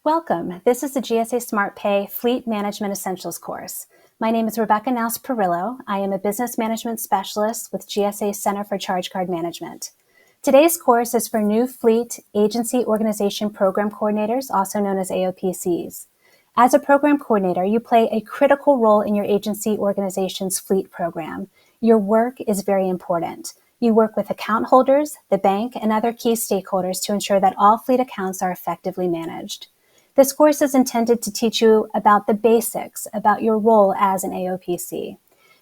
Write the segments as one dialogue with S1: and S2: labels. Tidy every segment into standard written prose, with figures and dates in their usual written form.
S1: Welcome. This is the GSA SmartPay Fleet Management Essentials course. My name is Rebecca Naus-Perillo. I am a business management specialist with GSA Center for Charge Card Management. Today's course is for new Fleet Agency Organization Program Coordinators, also known as AOPCs. As a program coordinator, you play a critical role in your agency organization's fleet program. Your work is very important. You work with account holders, the bank, and other key stakeholders to ensure that all fleet accounts are effectively managed. This course is intended to teach you about the basics about your role as an AOPC.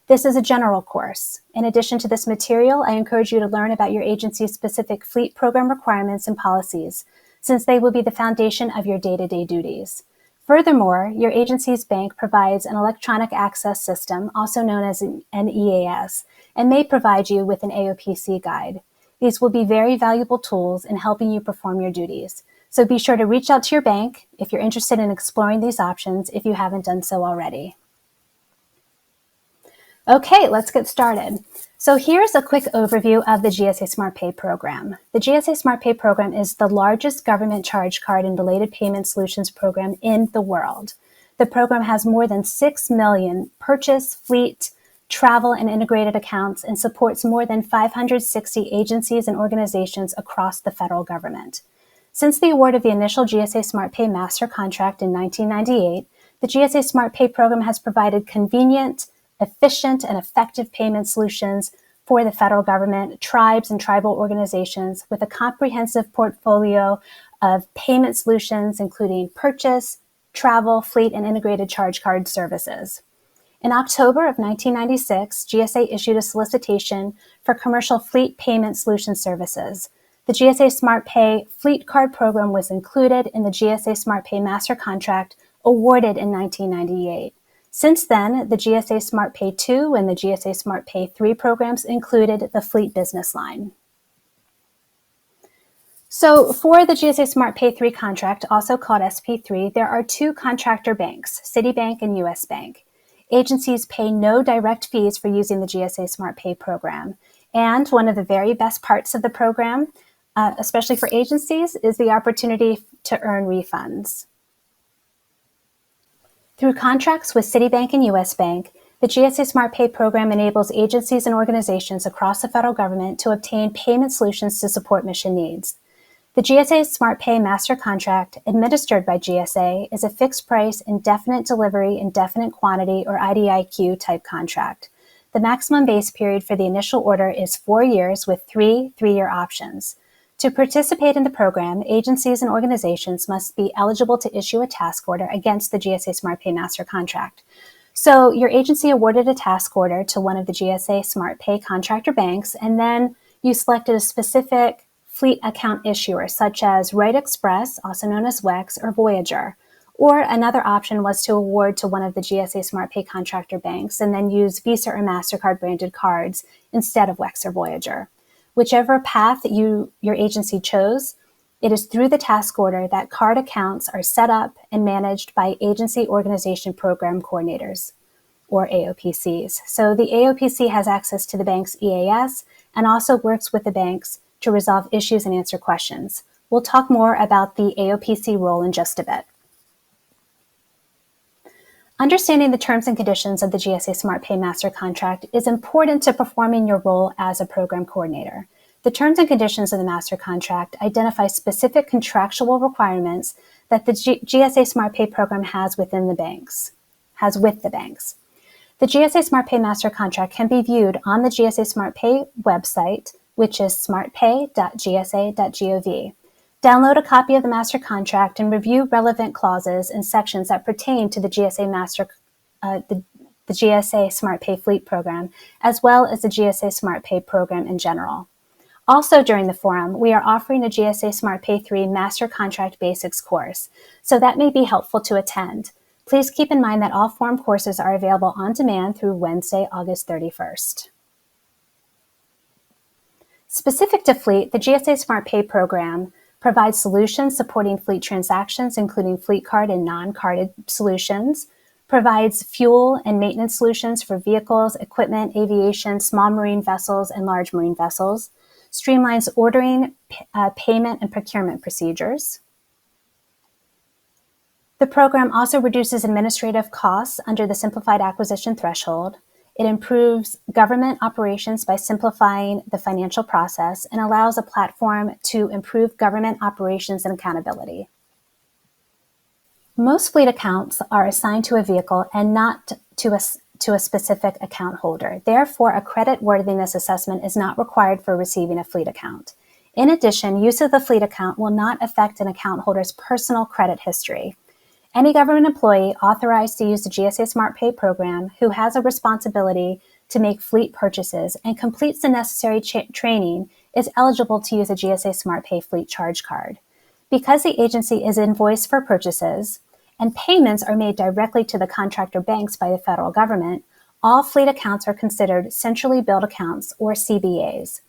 S1: This is a general course. In addition to this material, I encourage you to learn about your agency's specific fleet program requirements and policies, since they will be the foundation of your day-to-day duties. Furthermore, your agency's bank provides an electronic access system, also known as an EAS, and may provide you with an AOPC guide. These will be very valuable tools in helping you perform your duties. So be sure to reach out to your bank if you're interested in exploring these options if you haven't done so already. Okay, let's get started. So here's a quick overview of the GSA SmartPay program. The GSA SmartPay program is the largest government charge card and related payment solutions program in the world. The program has more than 6 million purchase, fleet, travel, and integrated accounts and supports more than 560 agencies and organizations across the federal government. Since the award of the initial GSA SmartPay master contract in 1998, the GSA SmartPay program has provided convenient, efficient, and effective payment solutions for the federal government, tribes, and tribal organizations with a comprehensive portfolio of payment solutions, including purchase, travel, fleet, and integrated charge card services. In October of 1996, GSA issued a solicitation for commercial fleet payment solution services. The GSA SmartPay Fleet Card program was included in the GSA SmartPay Master Contract awarded in 1998. Since then, the GSA SmartPay 2 and the GSA SmartPay 3 programs included the fleet business line. So for the GSA SmartPay 3 contract, also called SP3, there are two contractor banks, Citibank and US Bank. Agencies pay no direct fees for using the GSA SmartPay program. And one of the very best parts of the program, especially for agencies, is the opportunity to earn refunds. Through contracts with Citibank and US Bank, the GSA SmartPay program enables agencies and organizations across the federal government to obtain payment solutions to support mission needs. The GSA SmartPay Master Contract, administered by GSA, is a fixed price, indefinite delivery, indefinite quantity, or IDIQ type contract. The maximum base period for the initial order is 4 years with 3 3-year options. To participate in the program, agencies and organizations must be eligible to issue a task order against the GSA SmartPay Master Contract. So your agency awarded a task order to one of the GSA SmartPay contractor banks, and then you selected a specific fleet account issuer, such as Wright Express, also known as WEX, or Voyager. Or another option was to award to one of the GSA SmartPay contractor banks and then use Visa or MasterCard branded cards instead of WEX or Voyager. Whichever path your agency chose, it is through the task order that card accounts are set up and managed by Agency Organization Program Coordinators, or AOPCs. So the AOPC has access to the bank's EAS and also works with the banks to resolve issues and answer questions. We'll talk more about the AOPC role in just a bit. Understanding the terms and conditions of the GSA SmartPay Master Contract is important to performing your role as a program coordinator. The terms and conditions of the Master Contract identify specific contractual requirements that the GSA SmartPay program has with the banks. The GSA SmartPay Master Contract can be viewed on the GSA SmartPay website, which is smartpay.gsa.gov. Download a copy of the Master Contract and review relevant clauses and sections that pertain to the GSA SmartPay Fleet Program, as well as the GSA SmartPay program in general. Also during the forum, we are offering a GSA SmartPay 3 Master Contract Basics course, so that may be helpful to attend. Please keep in mind that all forum courses are available on demand through Wednesday, August 31st. Specific to fleet, the GSA SmartPay program provides solutions supporting fleet transactions, including fleet card and non-carded solutions, provides fuel and maintenance solutions for vehicles, equipment, aviation, small marine vessels, and large marine vessels, streamlines ordering, payment, and procurement procedures, The program also reduces administrative costs under the simplified acquisition threshold. It improves government operations by simplifying the financial process and allows a platform to improve government operations and accountability. Most fleet accounts are assigned to a vehicle and not to a specific account holder. Therefore, a creditworthiness assessment is not required for receiving a fleet account. In addition, use of the fleet account will not affect an account holder's personal credit history. Any government employee authorized to use the GSA SmartPay program who has a responsibility to make fleet purchases and completes the necessary training is eligible to use a GSA SmartPay fleet charge card. Because the agency is invoiced for purchases and payments are made directly to the contractor banks by the federal government, all fleet accounts are considered centrally billed accounts or CBAs.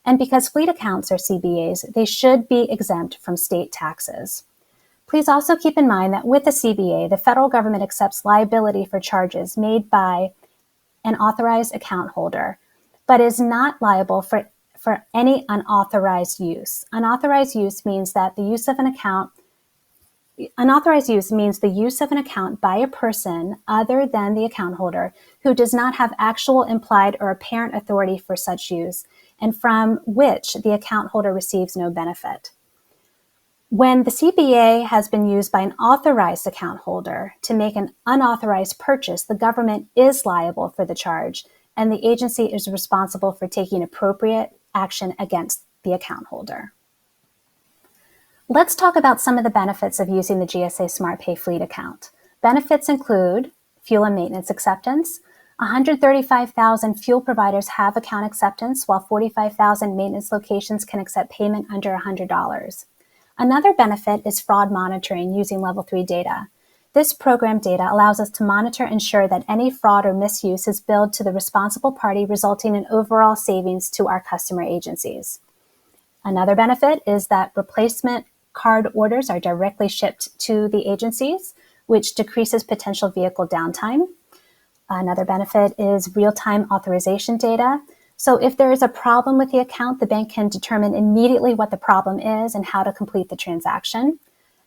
S1: And because fleet accounts are CBAs, they should be exempt from state taxes. Please also keep in mind that with the CBA, the federal government accepts liability for charges made by an authorized account holder, but is not liable for any unauthorized use. Unauthorized use means the use of an account by a person other than the account holder who does not have actual, implied, or apparent authority for such use, and from which the account holder receives no benefit. When the CBA has been used by an authorized account holder to make an unauthorized purchase, the government is liable for the charge, and the agency is responsible for taking appropriate action against the account holder. Let's talk about some of the benefits of using the GSA SmartPay fleet account. Benefits include fuel and maintenance acceptance. 135,000 fuel providers have account acceptance, while 45,000 maintenance locations can accept payment under $100. Another benefit is fraud monitoring using Level 3 data. This program data allows us to monitor and ensure that any fraud or misuse is billed to the responsible party, resulting in overall savings to our customer agencies. Another benefit is that replacement card orders are directly shipped to the agencies, which decreases potential vehicle downtime. Another benefit is real-time authorization data. So if there is a problem with the account, the bank can determine immediately what the problem is and how to complete the transaction.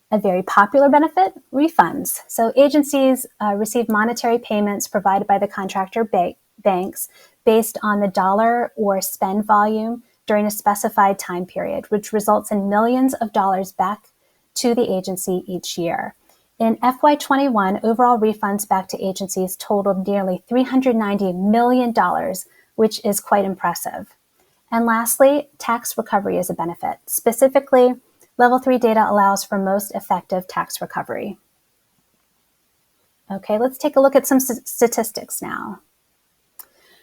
S1: A very popular benefit, refunds. So agencies receive monetary payments provided by the contractor banks based on the dollar or spend volume during a specified time period, which results in millions of dollars back to the agency each year. In FY21, overall refunds back to agencies totaled nearly $390 million, which is quite impressive. And lastly, tax recovery is a benefit. Specifically, Level 3 data allows for most effective tax recovery. Okay, let's take a look at some statistics now.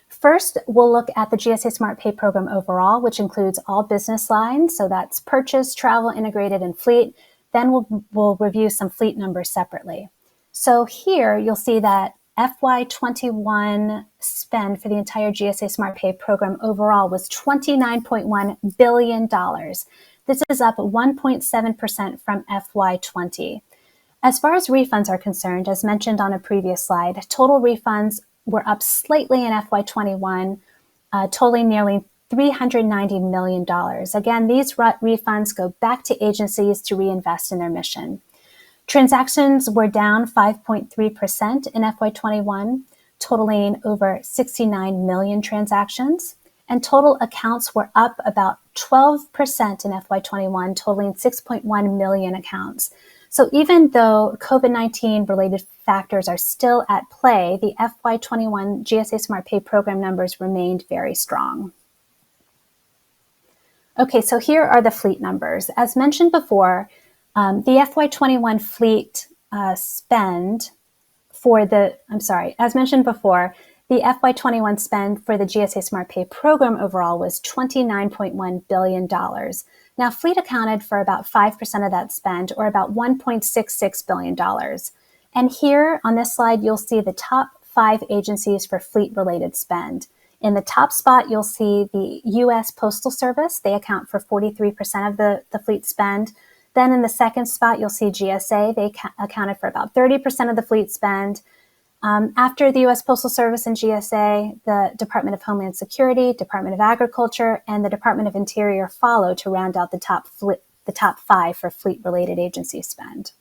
S1: First, we'll look at the GSA SmartPay program overall, which includes all business lines. So that's purchase, travel, integrated, and fleet. Then we'll review some fleet numbers separately. So here you'll see that FY21 spend for the entire GSA SmartPay program overall was $29.1 billion. This is up 1.7% from FY20. As far as refunds are concerned, as mentioned on a previous slide, total refunds were up slightly in FY21, totaling nearly $390 million. Again, these refunds go back to agencies to reinvest in their mission. Transactions were down 5.3% in FY21, totaling over 69 million transactions, and total accounts were up about 12% in FY21, totaling 6.1 million accounts. So even though COVID-19 related factors are still at play, the FY21 GSA SmartPay program numbers remained very strong. Okay, so here are the fleet numbers. As mentioned before, the FY21 fleet spend for the FY21 spend for the GSA SmartPay program overall was $29.1 billion. Now, fleet accounted for about 5% of that spend, or about $1.66 billion. And here on this slide, you'll see the top 5 agencies for fleet-related spend. In the top spot, you'll see the U.S. Postal Service. They account for 43% of the fleet spend. Then in the second spot, you'll see GSA. They accounted for about 30% of the fleet spend. After the U.S. Postal Service and GSA, the Department of Homeland Security, Department of Agriculture, and the Department of Interior follow to round out the top 5 for fleet-related agency spend.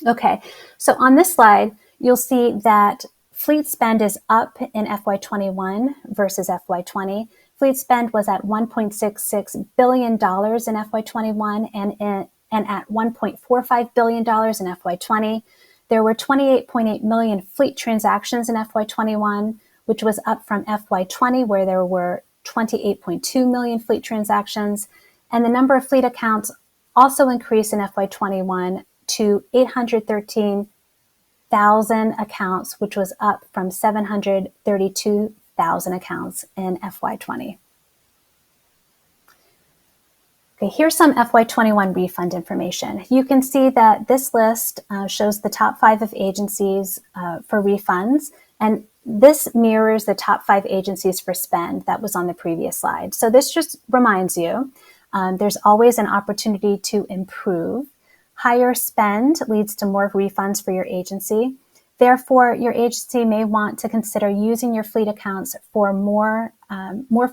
S1: Okay, so on this slide, you'll see that fleet spend is up in FY21 versus FY20. Fleet spend was at $1.66 billion in FY21 and at $1.45 billion in FY20. There were 28.8 million fleet transactions in FY21, which was up from FY20, where there were 28.2 million fleet transactions. And the number of fleet accounts also increased in FY21 to 813,000 accounts, which was up from 732,000 accounts in FY20. Okay, here's some FY21 refund information. You can see that this list shows the top 5 of agencies for refunds, and this mirrors the top 5 agencies for spend that was on the previous slide. So this just reminds you there's always an opportunity to improve. Higher spend leads to more refunds for your agency. Therefore, your agency may want to consider using your fleet accounts for more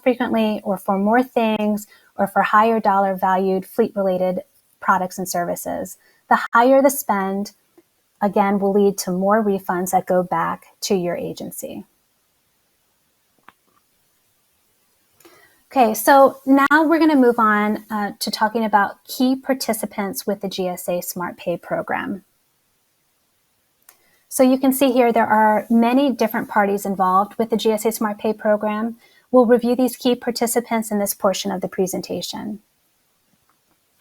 S1: frequently, or for more things, or for higher dollar valued fleet-related products and services. The higher the spend, again, will lead to more refunds that go back to your agency. Okay, so now we're going to move on to talking about key participants with the GSA SmartPay program. So you can see here there are many different parties involved with the GSA SmartPay program. We'll review these key participants in this portion of the presentation.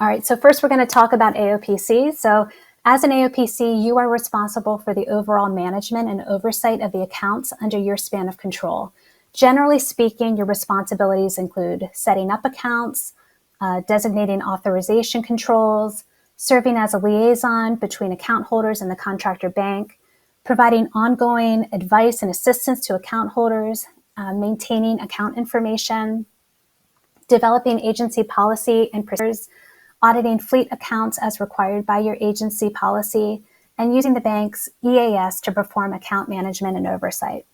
S1: All right, so first we're going to talk about AOPC. So as an AOPC, you are responsible for the overall management and oversight of the accounts under your span of control. Generally speaking, your responsibilities include setting up accounts, designating authorization controls, serving as a liaison between account holders and the contractor bank, providing ongoing advice and assistance to account holders, maintaining account information, developing agency policy and procedures, auditing fleet accounts as required by your agency policy, and using the bank's EAS to perform account management and oversight.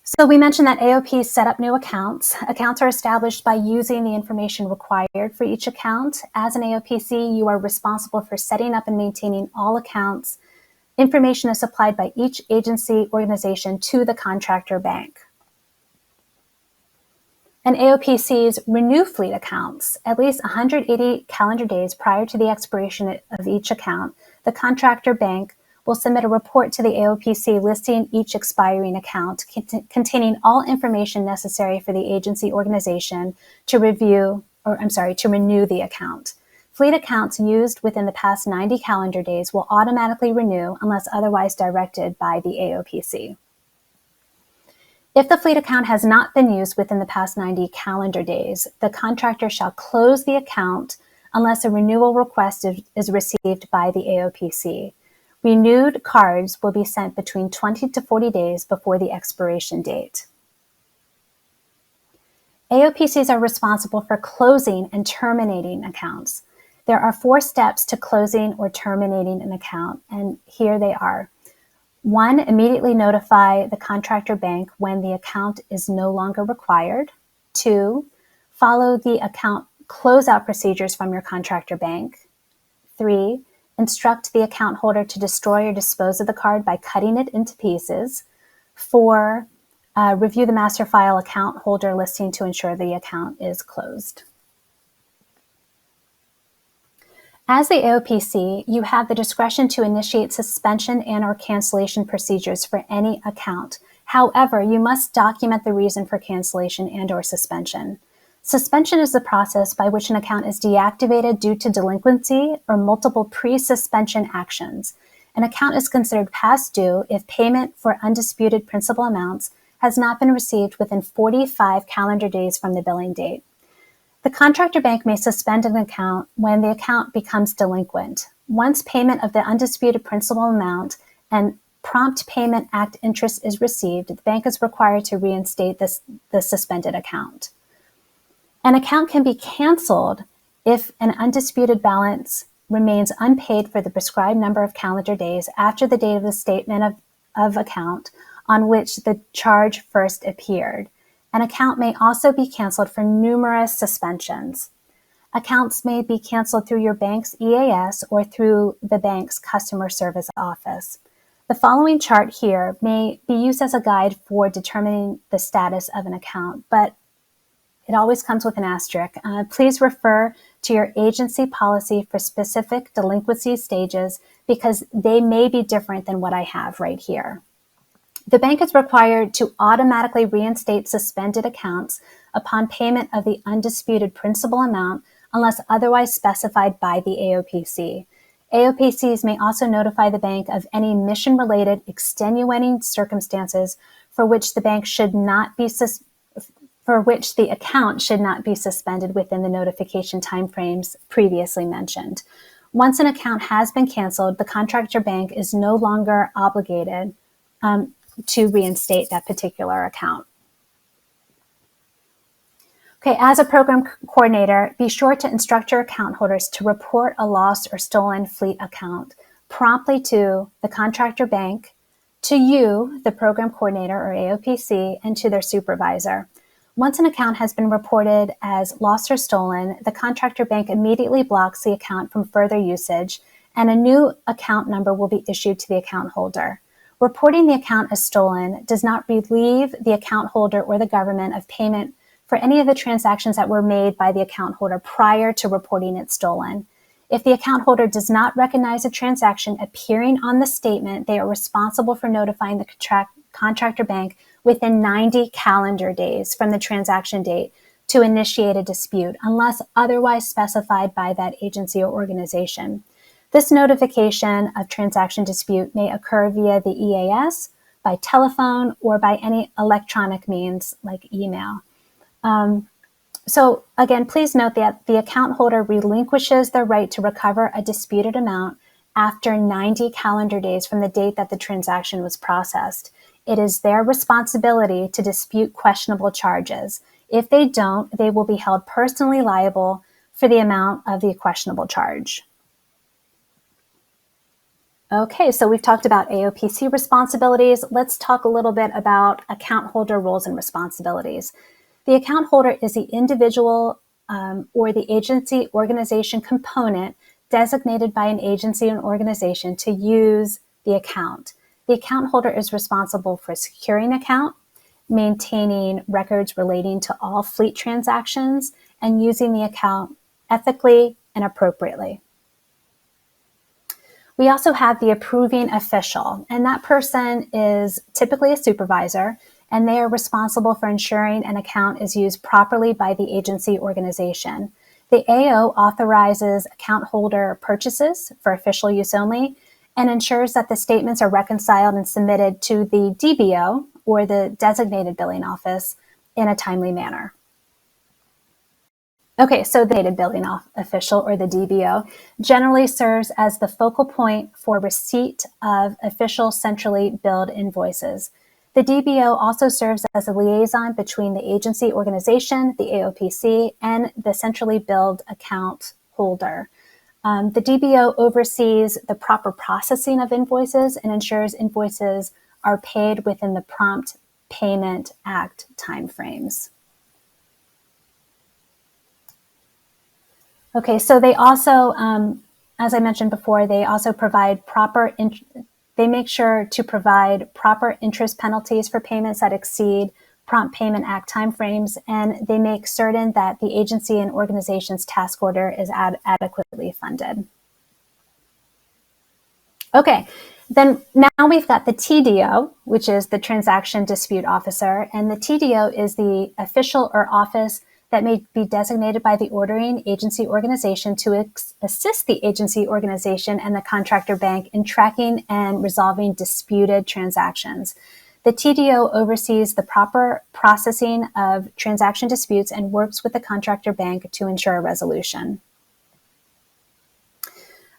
S1: So we mentioned that AOPs set up new accounts. Accounts are established by using the information required for each account. As an AOPC, you are responsible for setting up and maintaining all accounts. Information is supplied by each agency organization to the contractor bank. And AOPCs renew fleet accounts at least 180 calendar days prior to the expiration of each account. The contractor bank will submit a report to the AOPC listing each expiring account, containing all information necessary for the agency organization to renew the account. Fleet accounts used within the past 90 calendar days will automatically renew unless otherwise directed by the AOPC. If the fleet account has not been used within the past 90 calendar days, the contractor shall close the account unless a renewal request is received by the AOPC. Renewed cards will be sent between 20 to 40 days before the expiration date. AOPCs are responsible for closing and terminating accounts. There are 4 steps to closing or terminating an account, and here they are. 1, immediately notify the contractor bank when the account is no longer required. 2, follow the account closeout procedures from your contractor bank. 3, instruct the account holder to destroy or dispose of the card by cutting it into pieces. 4, review the master file account holder listing to ensure the account is closed. As the AOPC, you have the discretion to initiate suspension and/or cancellation procedures for any account. However, you must document the reason for cancellation and/or suspension. Suspension is the process by which an account is deactivated due to delinquency or multiple pre-suspension actions. An account is considered past due if payment for undisputed principal amounts has not been received within 45 calendar days from the billing date. The contractor bank may suspend an account when the account becomes delinquent. Once payment of the undisputed principal amount and Prompt Payment Act interest is received, the bank is required to reinstate the suspended account. An account can be canceled if an undisputed balance remains unpaid for the prescribed number of calendar days after the date of the statement of account on which the charge first appeared. An account may also be canceled for numerous suspensions. Accounts may be canceled through your bank's EAS or through the bank's customer service office. The following chart here may be used as a guide for determining the status of an account, but it always comes with an asterisk. Please refer to your agency policy for specific delinquency stages because they may be different than what I have right here. The bank is required to automatically reinstate suspended accounts upon payment of the undisputed principal amount unless otherwise specified by the AOPC. AOPCs may also notify the bank of any mission-related extenuating circumstances for which the bank should not be for which the account should not be suspended within the notification timeframes previously mentioned. Once an account has been canceled, the contractor bank is no longer obligated to reinstate that particular account. Okay, as a program coordinator, be sure to instruct your account holders to report a lost or stolen fleet account promptly to the contractor bank, to you, the program coordinator or AOPC, and to their supervisor. Once an account has been reported as lost or stolen, the contractor bank immediately blocks the account from further usage, and a new account number will be issued to the account holder. Reporting the account as stolen does not relieve the account holder or the government of payment for any of the transactions that were made by the account holder prior to reporting it stolen. If the account holder does not recognize a transaction appearing on the statement, they are responsible for notifying the contractor bank within 90 calendar days from the transaction date to initiate a dispute, unless otherwise specified by that agency or organization. This notification of transaction dispute may occur via the EAS, by telephone, or by any electronic means like email. So again, please note that the account holder relinquishes their right to recover a disputed amount after 90 calendar days from the date that the transaction was processed. It is their responsibility to dispute questionable charges. If they don't, they will be held personally liable for the amount of the questionable charge. Okay, so we've talked about AOPC responsibilities. Let's talk a little bit about account holder roles and responsibilities. The account holder is the individual or the agency organization component designated by an agency and organization to use the account. The account holder is responsible for securing the account, maintaining records relating to all fleet transactions, and using the account ethically and appropriately. We also have the approving official, and that person is typically a supervisor, and they are responsible for ensuring an account is used properly by the agency organization. The AO authorizes account holder purchases for official use only and ensures that the statements are reconciled and submitted to the DBO, or the designated billing office, in a timely manner. Okay, so the designated billing official, or the DBO, generally serves as the focal point for receipt of official centrally billed invoices. The DBO also serves as a liaison between the agency organization, the AOPC, and the centrally billed account holder. The DBO oversees the proper processing of invoices and ensures invoices are paid within the Prompt Payment Act timeframes. Okay, so they also, as I mentioned before, they also provide they make sure to provide proper interest penalties for payments that exceed Prompt Payment Act timeframes, and they make certain that the agency and organization's task order is adequately funded. Okay, then now we've got the TDO, which is the Transaction Dispute Officer, and the TDO is the official or office that may be designated by the ordering agency organization to assist the agency organization and the contractor bank in tracking and resolving disputed transactions. The TDO oversees the proper processing of transaction disputes and works with the contractor bank to ensure a resolution.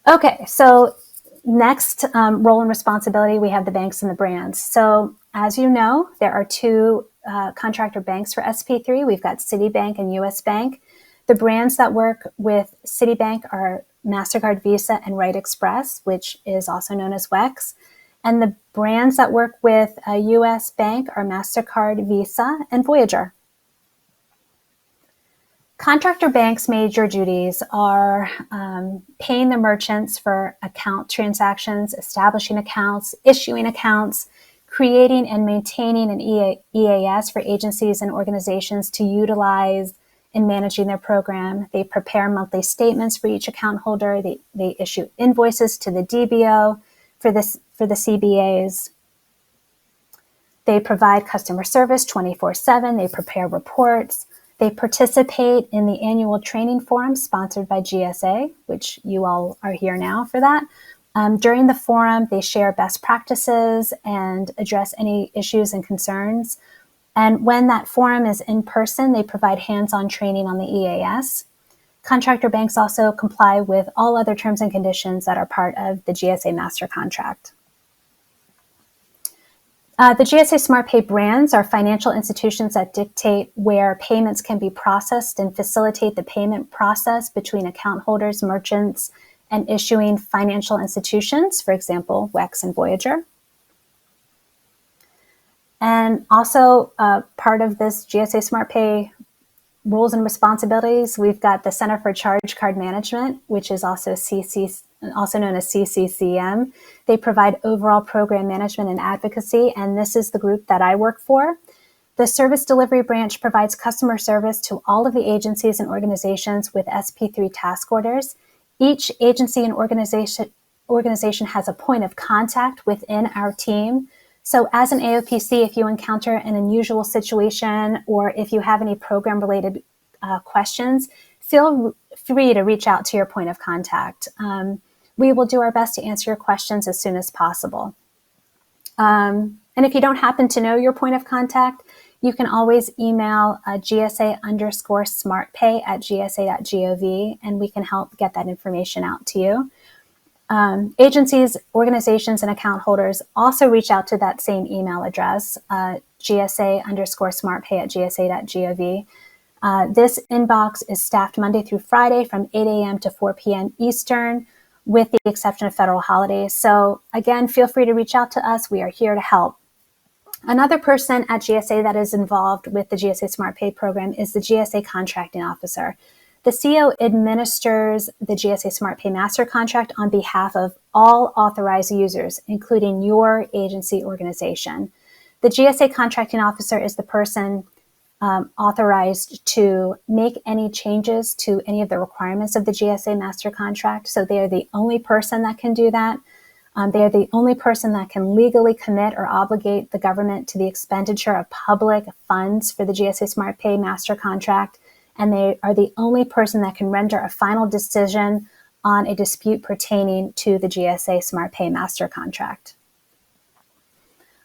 S1: Okay, so next role and responsibility, we have the banks and the brands. So as you know, there are two contractor banks for SP3. We've got Citibank and US Bank. The brands that work with Citibank are MasterCard, Visa, and Right Express, which is also known as WEX. And the brands that work with US Bank are MasterCard, Visa, and Voyager. Contractor banks' major duties are paying the merchants for account transactions, establishing accounts, issuing accounts, creating and maintaining an EAS for agencies and organizations to utilize in managing their program. They prepare monthly statements for each account holder. They issue invoices to the DBO for the CBAs. They provide customer service 24/7. They prepare reports. They participate in the annual training forum sponsored by GSA, which you all are here now for that. During the forum, they share best practices and address any issues and concerns. And when that forum is in person, they provide hands-on training on the EAS. Contractor banks also comply with all other terms and conditions that are part of the GSA Master Contract. The GSA SmartPay brands are financial institutions that dictate where payments can be processed and facilitate the payment process between account holders, merchants, and issuing financial institutions, for example, WEX and Voyager. And also part of this GSA SmartPay roles and responsibilities, we've got the Center for Charge Card Management, which is also known as CCCM. They provide overall program management and advocacy, and this is the group that I work for. The Service Delivery Branch provides customer service to all of the agencies and organizations with SP3 task orders. Each agency and organization has a point of contact within our team. So as an AOPC, if you encounter an unusual situation or if you have any program-related questions, feel free to reach out to your point of contact. We will do our best to answer your questions as soon as possible. And if you don't happen to know your point of contact, you can always email GSA_SmartPay@gsa.gov, and we can help get that information out to you. Agencies, organizations, and account holders also reach out to that same email address, GSA_SmartPay@gsa.gov. This inbox is staffed Monday through Friday from 8 a.m. to 4 p.m. Eastern, with the exception of federal holidays. So again, feel free to reach out to us. We are here to help. Another person at GSA that is involved with the GSA SmartPay program is the GSA Contracting Officer. The CO administers the GSA SmartPay Master Contract on behalf of all authorized users, including your agency organization. The GSA Contracting Officer is the person authorized to make any changes to any of the requirements of the GSA Master Contract. So they are the only person that can do that. They are the only person that can legally commit or obligate the government to the expenditure of public funds for the GSA SmartPay Master Contract. And they are the only person that can render a final decision on a dispute pertaining to the GSA SmartPay Master Contract.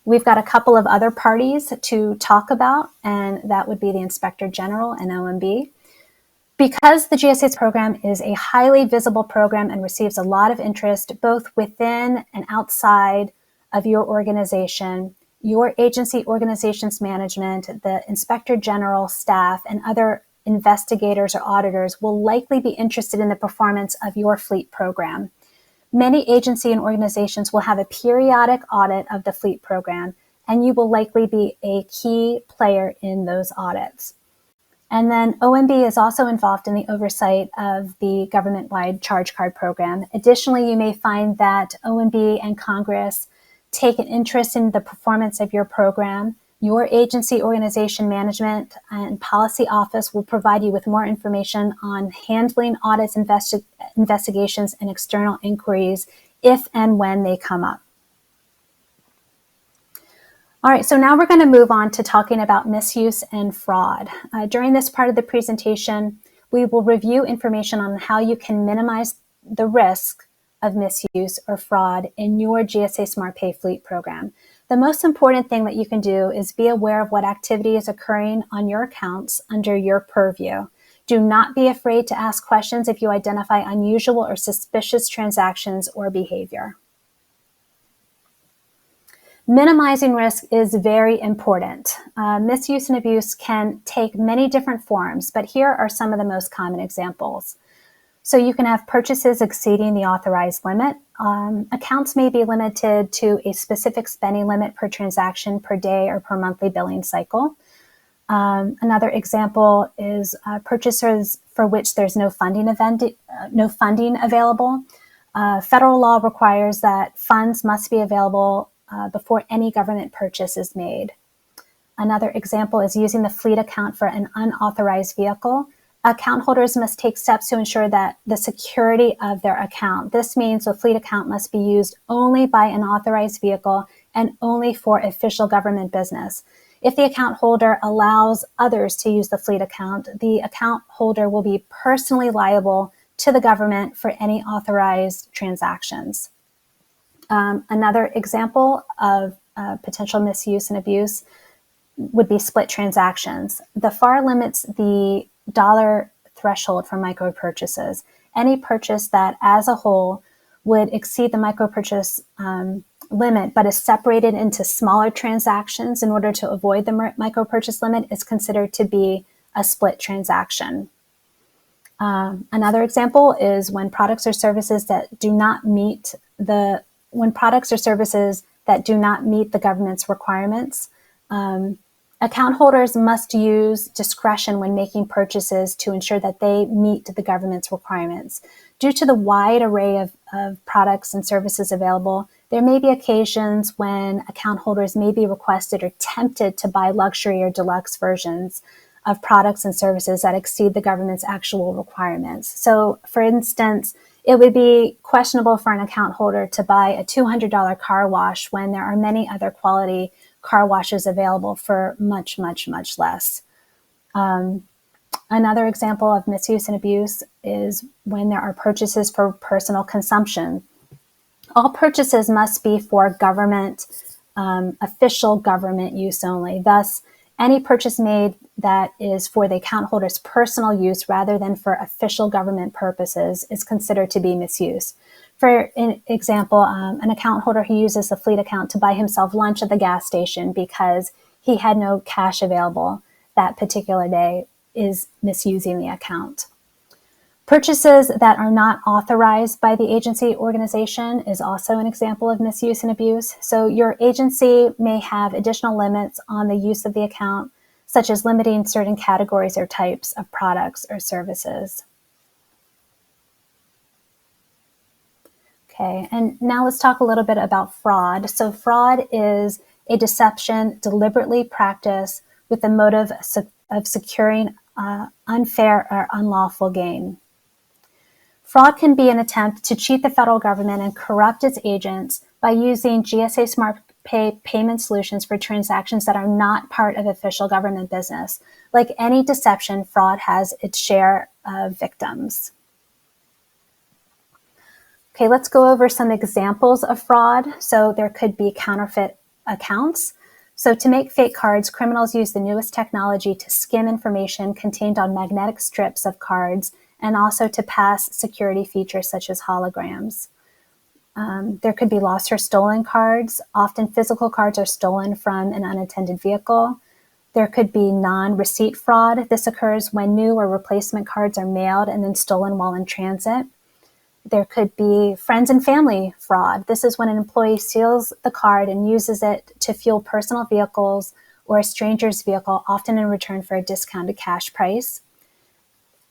S1: We've got a couple of other parties to talk about, and that would be the Inspector General and OMB. Because the GSA program is a highly visible program and receives a lot of interest both within and outside of your organization, your agency organization's management, the Inspector General staff, and other investigators or auditors will likely be interested in the performance of your fleet program. Many agency and organizations will have a periodic audit of the fleet program, and you will likely be a key player in those audits. And then OMB is also involved in the oversight of the government-wide charge card program. Additionally, you may find that OMB and Congress take an interest in the performance of your program. Your agency organization management and policy office will provide you with more information on handling audits, investigations, and external inquiries if and when they come up. All right, so now we're going to move on to talking about misuse and fraud. During this part of the presentation, we will review information on how you can minimize the risk of misuse or fraud in your GSA SmartPay fleet program. The most important thing that you can do is be aware of what activity is occurring on your accounts under your purview. Do not be afraid to ask questions if you identify unusual or suspicious transactions or behavior. Minimizing risk is very important. Misuse and abuse can take many different forms, but here are some of the most common examples. So you can have purchases exceeding the authorized limit. Accounts may be limited to a specific spending limit per transaction per day or per monthly billing cycle. Another example is purchasers for which there's no funding available. Federal law requires that funds must be available before any government purchase is made. Another example is using the fleet account for an unauthorized vehicle. Account holders must take steps to ensure that the security of their account. This means the fleet account must be used only by an authorized vehicle and only for official government business. If the account holder allows others to use the fleet account, the account holder will be personally liable to the government for any authorized transactions. Another example of potential misuse and abuse would be split transactions. The FAR limits the dollar threshold for micro purchases. Any purchase that as a whole would exceed the micro purchase limit but is separated into smaller transactions in order to avoid the micro purchase limit is considered to be a split transaction. Another example is when products or services that do not meet the government's requirements. Account holders must use discretion when making purchases to ensure that they meet the government's requirements. Due to the wide array of products and services available, there may be occasions when account holders may be requested or tempted to buy luxury or deluxe versions of products and services that exceed the government's actual requirements. So, for instance, it would be questionable for an account holder to buy a $200 car wash when there are many other quality car washes available for much, much, much less. Another example of misuse and abuse is when there are purchases for personal consumption. All purchases must be for government, official government use only. Thus, any purchase made that is for the account holder's personal use rather than for official government purposes is considered to be misuse. For example, an account holder who uses the fleet account to buy himself lunch at the gas station because he had no cash available that particular day is misusing the account. Purchases that are not authorized by the agency organization is also an example of misuse and abuse. So your agency may have additional limits on the use of the account, such as limiting certain categories or types of products or services. Okay, and now let's talk a little bit about fraud. So fraud is a deception deliberately practiced with the motive of securing unfair or unlawful gain. Fraud can be an attempt to cheat the federal government and corrupt its agents by using GSA SmartPay payment solutions for transactions that are not part of official government business. Like any deception, fraud has its share of victims. Okay, let's go over some examples of fraud. So there could be counterfeit accounts. So to make fake cards, criminals use the newest technology to skim information contained on magnetic strips of cards and also to pass security features such as holograms. There could be lost or stolen cards. Often physical cards are stolen from an unattended vehicle. There could be non-receipt fraud. This occurs when new or replacement cards are mailed and then stolen while in transit. There could be friends and family fraud. This is when an employee steals the card and uses it to fuel personal vehicles or a stranger's vehicle, often in return for a discounted cash price.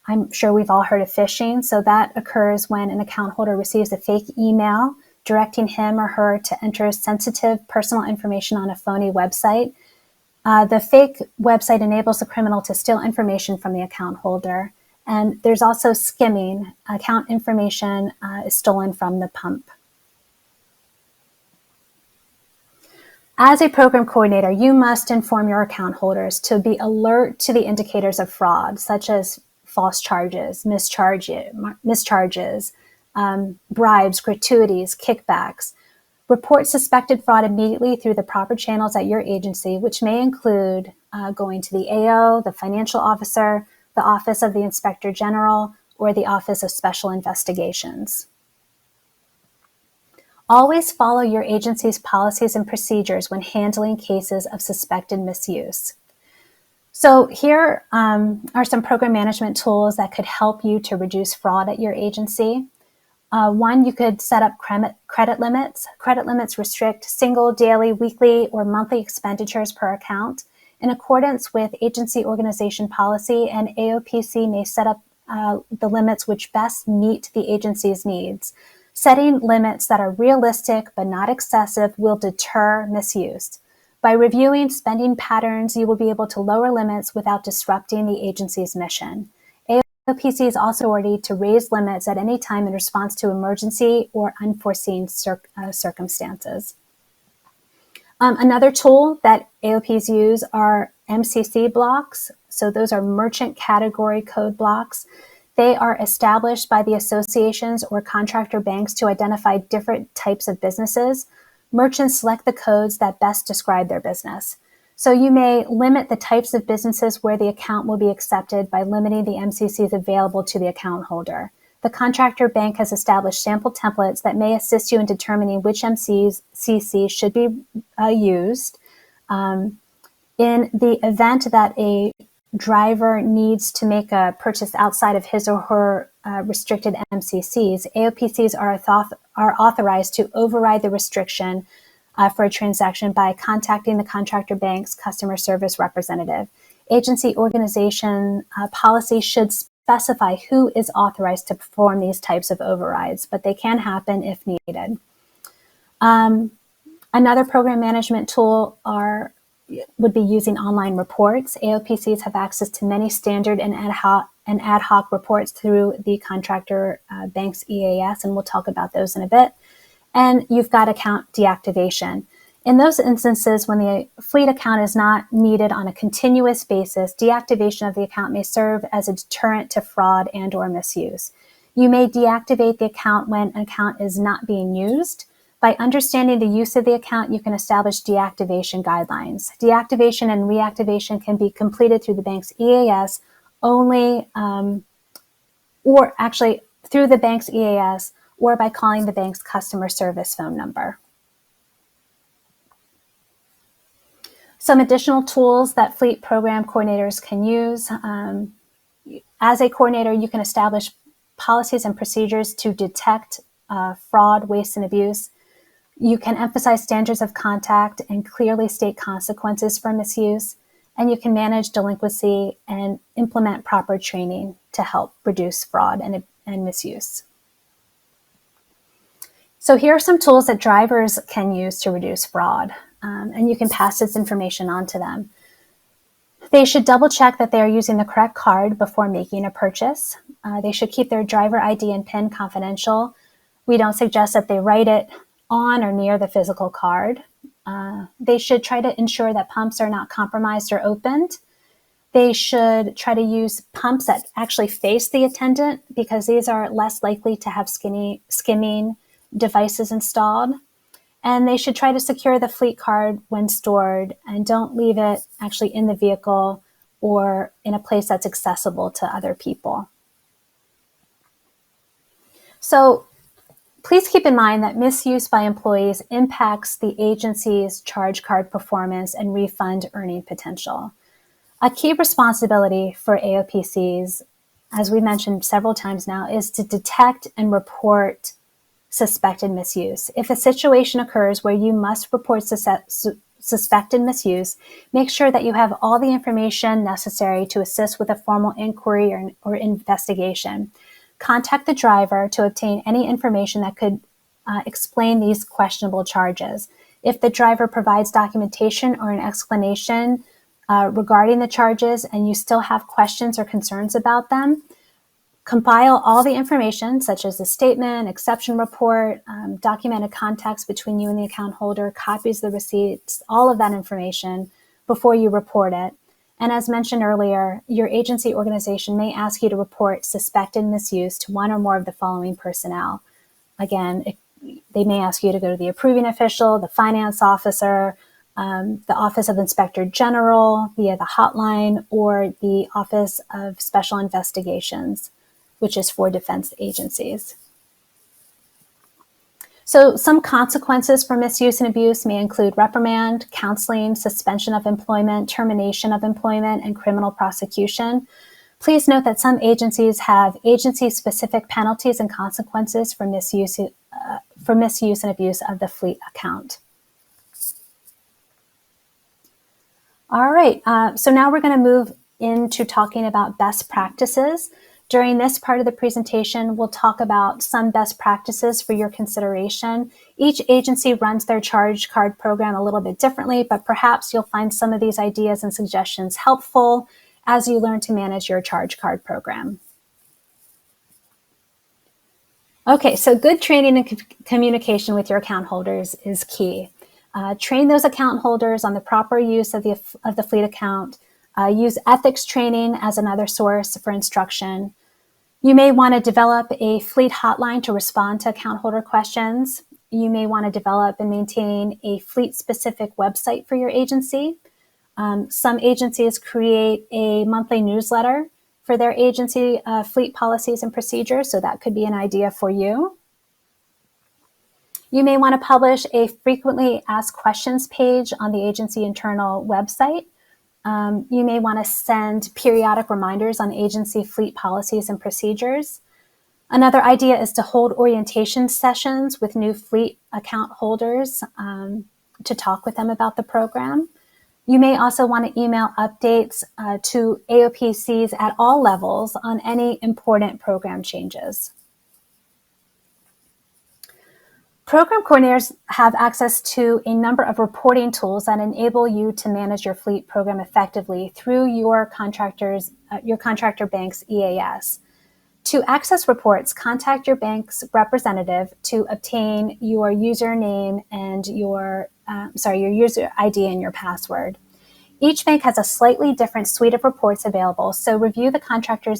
S1: I'm sure we've all heard of phishing. So that occurs when an account holder receives a fake email directing him or her to enter sensitive personal information on a phony website. The fake website enables the criminal to steal information from the account holder. And there's also skimming. Account information is stolen from the pump. As a program coordinator, you must inform your account holders to be alert to the indicators of fraud, such as false charges, mischarges, bribes, gratuities, kickbacks. Report suspected fraud immediately through the proper channels at your agency, which may include going to the AO, the financial officer, the Office of the Inspector General, or the Office of Special Investigations. Always follow your agency's policies and procedures when handling cases of suspected misuse. So here are some program management tools that could help you to reduce fraud at your agency. One, you could set up credit limits. Credit limits restrict single, daily, weekly, or monthly expenditures per account. In accordance with agency organization policy, an AOPC may set up the limits which best meet the agency's needs. Setting limits that are realistic but not excessive will deter misuse. By reviewing spending patterns, you will be able to lower limits without disrupting the agency's mission. AOPC is also ready to raise limits at any time in response to emergency or unforeseen circumstances. Another tool that AOPs use are MCC blocks. So those are merchant category code blocks. They are established by the associations or contractor banks to identify different types of businesses. Merchants select the codes that best describe their business. So you may limit the types of businesses where the account will be accepted by limiting the MCCs available to the account holder. The contractor bank has established sample templates that may assist you in determining which MCCs should be used. In the event that a driver needs to make a purchase outside of his or her restricted MCCs, AOPCs are authorized to override the restriction for a transaction by contacting the contractor bank's customer service representative. Agency organization policy should specify who is authorized to perform these types of overrides, but they can happen if needed. Another program management tool would be using online reports. AOPCs have access to many standard and ad hoc reports through the contractor bank's EAS, and we'll talk about those in a bit. And you've got account deactivation. In those instances, when the fleet account is not needed on a continuous basis, deactivation of the account may serve as a deterrent to fraud and or misuse. You may deactivate the account when an account is not being used. By understanding the use of the account, you can establish deactivation guidelines. Deactivation and reactivation can be completed through the bank's EAS only, or actually through the bank's EAS, or by calling the bank's customer service phone number. Some additional tools that fleet program coordinators can use. As a coordinator, you can establish policies and procedures to detect fraud, waste, and abuse. You can emphasize standards of contact and clearly state consequences for misuse. And you can manage delinquency and implement proper training to help reduce fraud and misuse. So here are some tools that drivers can use to reduce fraud, and you can pass this information on to them. They should double check that they are using the correct card before making a purchase. They should keep their driver ID and PIN confidential. We don't suggest that they write it on or near the physical card. They should try to ensure that pumps are not compromised or opened. They should try to use pumps that actually face the attendant because these are less likely to have skimming devices installed. And they should try to secure the fleet card when stored and don't leave it actually in the vehicle or in a place that's accessible to other people. So please keep in mind that misuse by employees impacts the agency's charge card performance and refund earning potential. A key responsibility for AOPCs, as we mentioned several times now, is to detect and report suspected misuse. If a situation occurs where you must report suspected misuse, make sure that you have all the information necessary to assist with a formal inquiry or investigation. Contact the driver to obtain any information that could explain these questionable charges. If the driver provides documentation or an explanation regarding the charges and you still have questions or concerns about them, compile all the information, such as the statement, exception report, documented contacts between you and the account holder, copies of the receipts, all of that information before you report it. And as mentioned earlier, your agency organization may ask you to report suspected misuse to one or more of the following personnel. Again, they may ask you to go to the approving official, the finance officer, the Office of Inspector General via the hotline, or the Office of Special Investigations, which is for defense agencies. So some consequences for misuse and abuse may include reprimand, counseling, suspension of employment, termination of employment, and criminal prosecution. Please note that some agencies have agency-specific penalties and consequences for misuse and abuse of the fleet account. All right, so now we're going to move into talking about best practices. During this part of the presentation, we'll talk about some best practices for your consideration. Each agency runs their charge card program a little bit differently, but perhaps you'll find some of these ideas and suggestions helpful as you learn to manage your charge card program. Okay, so good training and communication with your account holders is key. Train those account holders on the proper use of the fleet account. Use ethics training as another source for instruction. You may want to develop a fleet hotline to respond to account holder questions. You may want to develop and maintain a fleet-specific website for your agency. Some agencies create a monthly newsletter for their agency fleet policies and procedures, so that could be an idea for you. You may want to publish a frequently asked questions page on the agency internal website. You may want to send periodic reminders on agency fleet policies and procedures. Another idea is to hold orientation sessions with new fleet account holders to talk with them about the program. You may also want to email updates to AOPCs at all levels on any important program changes. Program coordinators have access to a number of reporting tools that enable you to manage your fleet program effectively through your contractor bank's EAS. To access reports, contact your bank's representative to obtain your username and your user ID and your password. Each bank has a slightly different suite of reports available, so review the contractor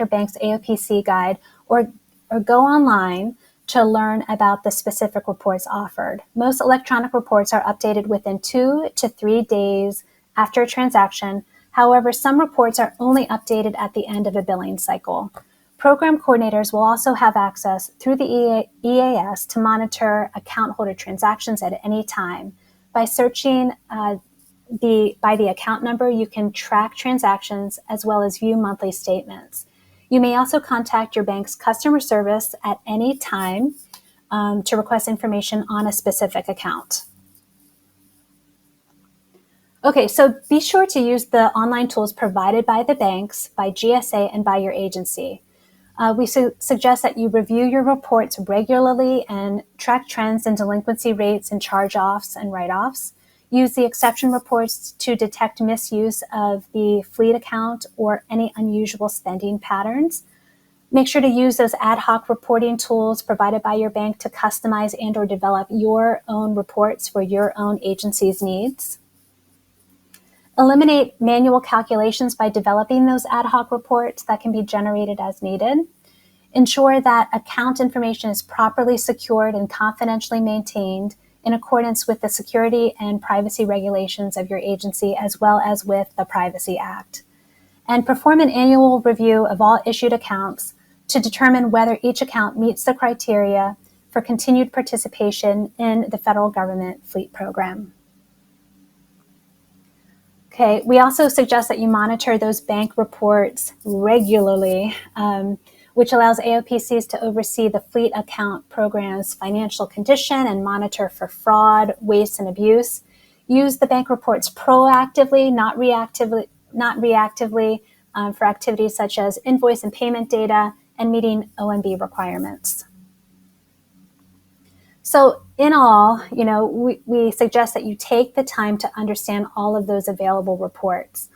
S1: bank's AOPC guide or go online to learn about the specific reports offered. Most electronic reports are updated within 2 to 3 days after a transaction. However, some reports are only updated at the end of a billing cycle. Program coordinators will also have access through the EAS to monitor account holder transactions at any time. By searching by the account number, you can track transactions as well as view monthly statements. You may also contact your bank's customer service at any time to request information on a specific account. Okay, so be sure to use the online tools provided by the banks, by GSA, and by your agency. We suggest that you review your reports regularly and track trends in delinquency rates and charge-offs and write-offs. Use the exception reports to detect misuse of the fleet account or any unusual spending patterns. Make sure to use those ad hoc reporting tools provided by your bank to customize and or develop your own reports for your own agency's needs. Eliminate manual calculations by developing those ad hoc reports that can be generated as needed. Ensure that account information is properly secured and confidentially maintained in accordance with the security and privacy regulations of your agency, as well as with the Privacy Act. And perform an annual review of all issued accounts to determine whether each account meets the criteria for continued participation in the federal government fleet program. Okay, we also suggest that you monitor those bank reports regularly, which allows AOPCs to oversee the fleet account program's financial condition and monitor for fraud, waste, and abuse. Use the bank reports proactively, not reactively, for activities such as invoice and payment data and meeting OMB requirements. So in all, we suggest that you take the time to understand all of those available reports.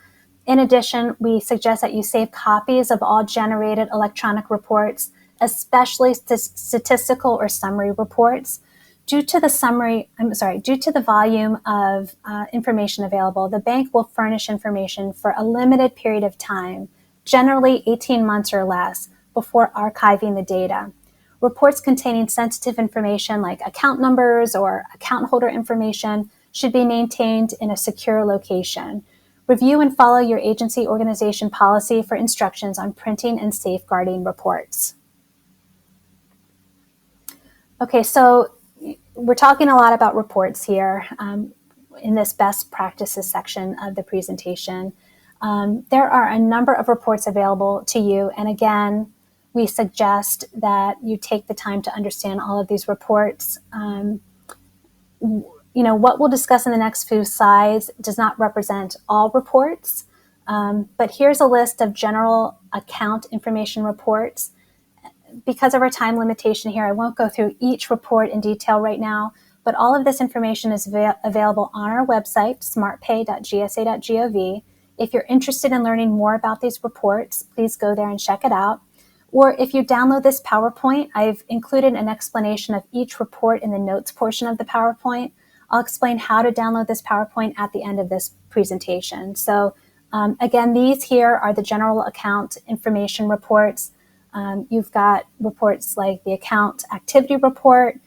S1: In addition, we suggest that you save copies of all generated electronic reports, especially statistical or summary reports. Due to the volume of information available, the bank will furnish information for a limited period of time, generally 18 months or less, before archiving the data. Reports containing sensitive information like account numbers or account holder information should be maintained in a secure location. Review and follow your agency organization policy for instructions on printing and safeguarding reports. Okay, so we're talking a lot about reports here in this best practices section of the presentation. There are a number of reports available to you, and again, we suggest that you take the time to understand all of these reports. what we'll discuss in the next few slides does not represent all reports, but here's a list of general account information reports. Because of our time limitation here, I won't go through each report in detail right now, but all of this information is available on our website, smartpay.gsa.gov. If you're interested in learning more about these reports, please go there and check it out. Or if you download this PowerPoint, I've included an explanation of each report in the notes portion of the PowerPoint. I'll explain how to download this PowerPoint at the end of this presentation. So again, these here are the general account information reports. You've got reports like the account activity report,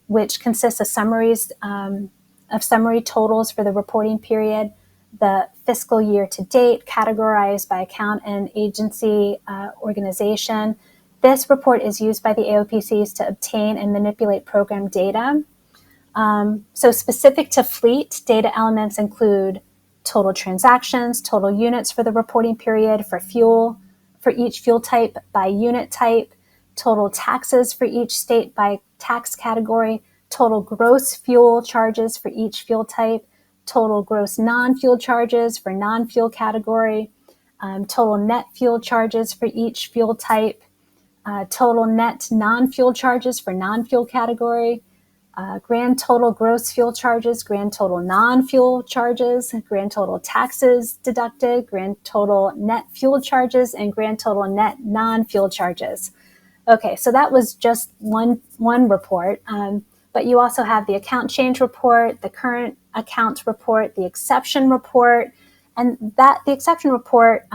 S1: which consists of summaries of summary totals for the reporting period, the fiscal year to date, categorized by account and agency organization. This report is used by the AOPCs to obtain and manipulate program data. So specific to fleet, data elements include total transactions, total units for the reporting period for fuel, for each fuel type by unit type, total taxes for each state by tax category, total gross fuel charges for each fuel type, total gross non-fuel charges for non-fuel category, total net fuel charges for each fuel type, total net non-fuel charges for non-fuel category, grand total gross fuel charges, grand total non-fuel charges, grand total taxes deducted, grand total net fuel charges, and grand total net non-fuel charges. Okay, so that was just one report, but you also have the account change report, the current account report, the exception report, and the exception report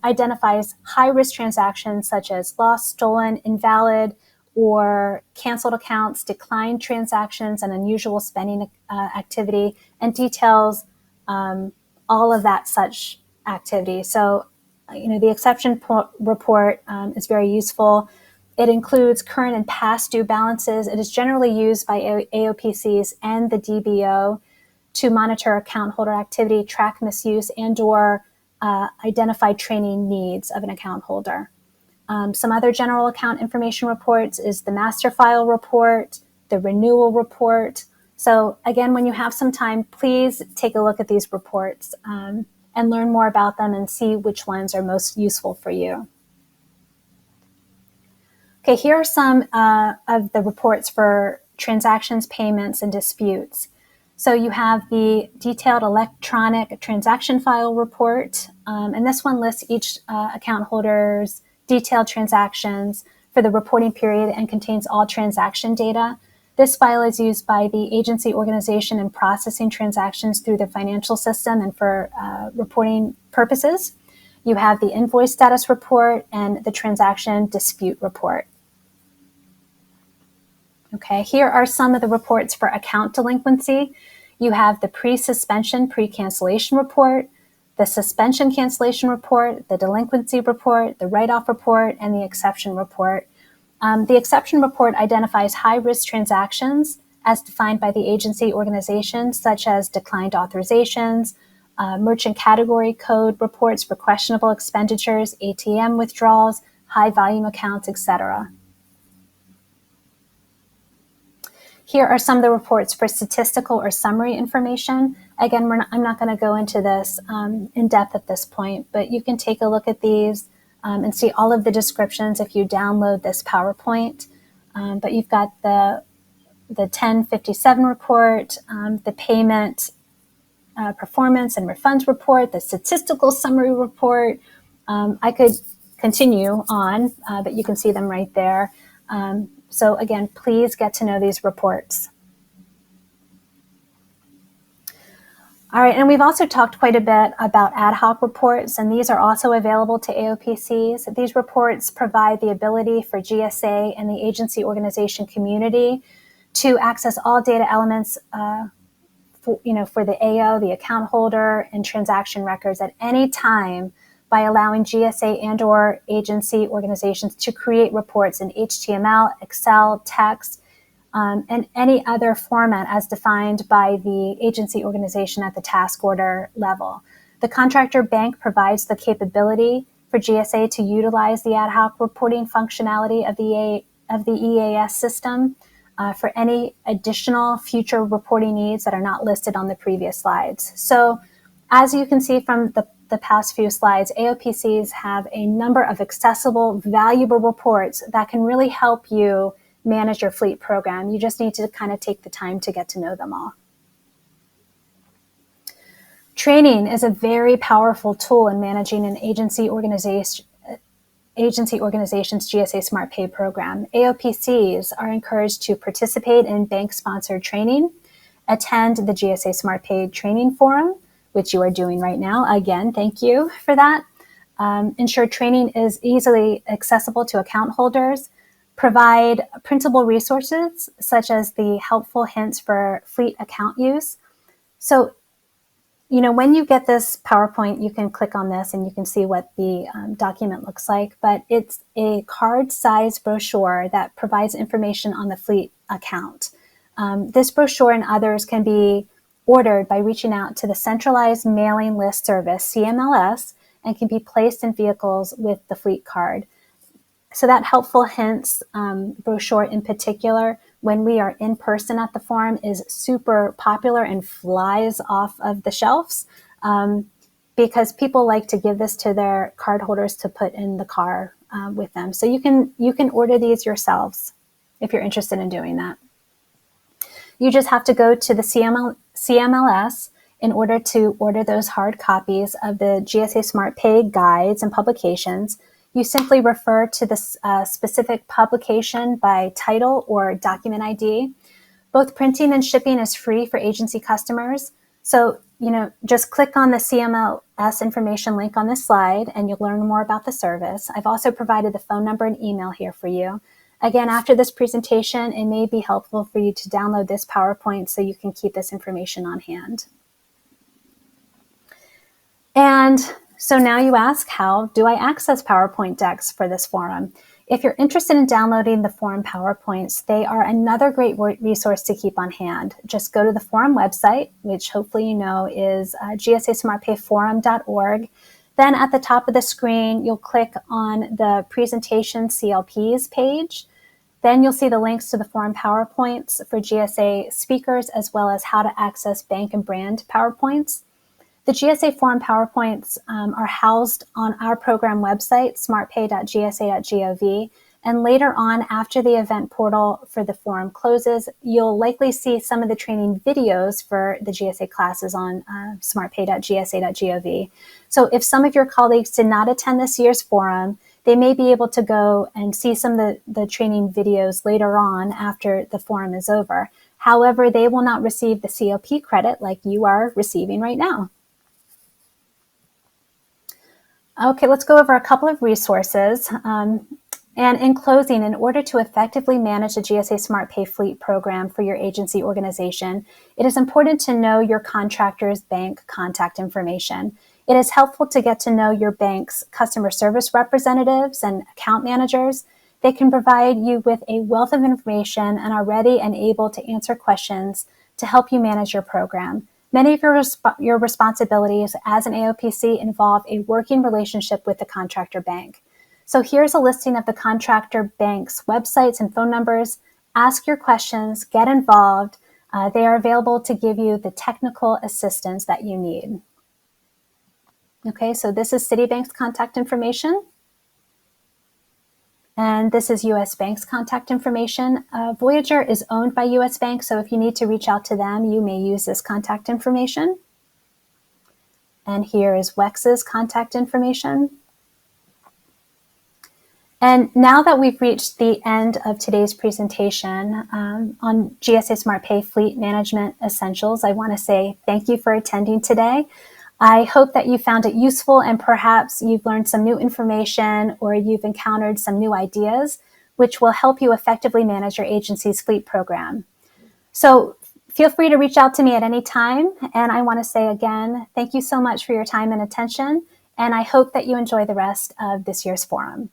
S1: identifies high-risk transactions such as lost, stolen, invalid, or canceled accounts, declined transactions, and unusual spending activity, and details all of that such activity. So, the exception report is very useful. It includes current and past due balances. It is generally used by AOPCs and the DBO to monitor account holder activity, track misuse, and/or identify training needs of an account holder. Some other general account information reports is the master file report, the renewal report. So again, when you have some time, please take a look at these reports and learn more about them and see which ones are most useful for you. Okay, here are some of the reports for transactions, payments, and disputes. So you have the detailed electronic transaction file report, and this one lists each account holder's detailed transactions for the reporting period and contains all transaction data. This file is used by the agency organization in processing transactions through the financial system and for reporting purposes. You have the invoice status report and the transaction dispute report. Okay, here are some of the reports for account delinquency. You have the pre-suspension, pre-cancellation report, the suspension cancellation report, the delinquency report, the write-off report, and the exception report. The exception report identifies high-risk transactions as defined by the agency organization, such as declined authorizations, merchant category code reports for questionable expenditures, ATM withdrawals, high-volume accounts, etc. Here are some of the reports for statistical or summary information. Again, I'm not going to go into this in depth at this point, but you can take a look at these and see all of the descriptions if you download this PowerPoint. But you've got the 1057 report, the payment performance and refunds report, the statistical summary report. I could continue on, but you can see them right there. So again, please get to know these reports. All right, and we've also talked quite a bit about ad hoc reports, and these are also available to AOPCs. These reports provide the ability for GSA and the agency organization community to access all data elements for the AO, the account holder, and transaction records at any time by allowing GSA and or agency organizations to create reports in HTML, Excel, text, and any other format as defined by the agency organization at the task order level. The contractor bank provides the capability for GSA to utilize the ad hoc reporting functionality of the EAS system. for any additional future reporting needs that are not listed on the previous slides. So as you can see from the past few slides, AOPCs have a number of accessible, valuable reports that can really help you manage your fleet program. You just need to kind of take the time to get to know them all. Training is a very powerful tool in managing an agency organization's GSA SmartPay program. AOPCs are encouraged to participate in bank-sponsored training, attend the GSA SmartPay training forum, which you are doing right now. Again, thank you for that. Ensure training is easily accessible to account holders, provide printable resources such as the helpful hints for fleet account use. So, when you get this PowerPoint, you can click on this and you can see what the document looks like, but it's a card-sized brochure that provides information on the fleet account. This brochure and others can be ordered by reaching out to the Centralized Mailing List Service, CMLS, and can be placed in vehicles with the fleet card. So that helpful hints brochure in particular, when we are in person at the forum, is super popular and flies off of the shelves because people like to give this to their card holders to put in the car with them. So you can order these yourselves if you're interested in doing that. You just have to go to the CMLS in order to order those hard copies of the GSA SmartPay guides and publications. You simply refer to the specific publication by title or document ID. Both printing and shipping is free for agency customers. So, just click on the CMLS information link on this slide and you'll learn more about the service. I've also provided the phone number and email here for you. Again, after this presentation, it may be helpful for you to download this PowerPoint so you can keep this information on hand. And so now you ask, how do I access PowerPoint decks for this forum? If you're interested in downloading the forum PowerPoints, they are another great resource to keep on hand. Just go to the forum website, which hopefully you know is gsasmartpayforum.org. Then at the top of the screen, you'll click on the presentation CLPs page. Then you'll see the links to the forum PowerPoints for GSA speakers, as well as how to access bank and brand PowerPoints. The GSA forum PowerPoints are housed on our program website, smartpay.gsa.gov. And later on, after the event portal for the forum closes, you'll likely see some of the training videos for the GSA classes on smartpay.gsa.gov. So if some of your colleagues did not attend this year's forum, they may be able to go and see some of the training videos later on after the forum is over. However, they will not receive the COP credit like you are receiving right now. Okay, let's go over a couple of resources. And in closing, in order to effectively manage the GSA SmartPay fleet program for your agency organization, it is important to know your contractor's bank contact information. It is helpful to get to know your bank's customer service representatives and account managers. They can provide you with a wealth of information and are ready and able to answer questions to help you manage your program. Many of your responsibilities as an AOPC involve a working relationship with the contractor bank. So here's a listing of the contractor bank's websites and phone numbers. Ask your questions, get involved. They are available to give you the technical assistance that you need. Okay, so this is Citibank's contact information. And this is US Bank's contact information. Voyager is owned by US Bank, so if you need to reach out to them, you may use this contact information. And here is WEX's contact information. And now that we've reached the end of today's presentation on GSA SmartPay Fleet Management Essentials, I want to say thank you for attending today. I hope that you found it useful and perhaps you've learned some new information or you've encountered some new ideas, which will help you effectively manage your agency's fleet program. So feel free to reach out to me at any time. And I want to say again, thank you so much for your time and attention. And I hope that you enjoy the rest of this year's forum.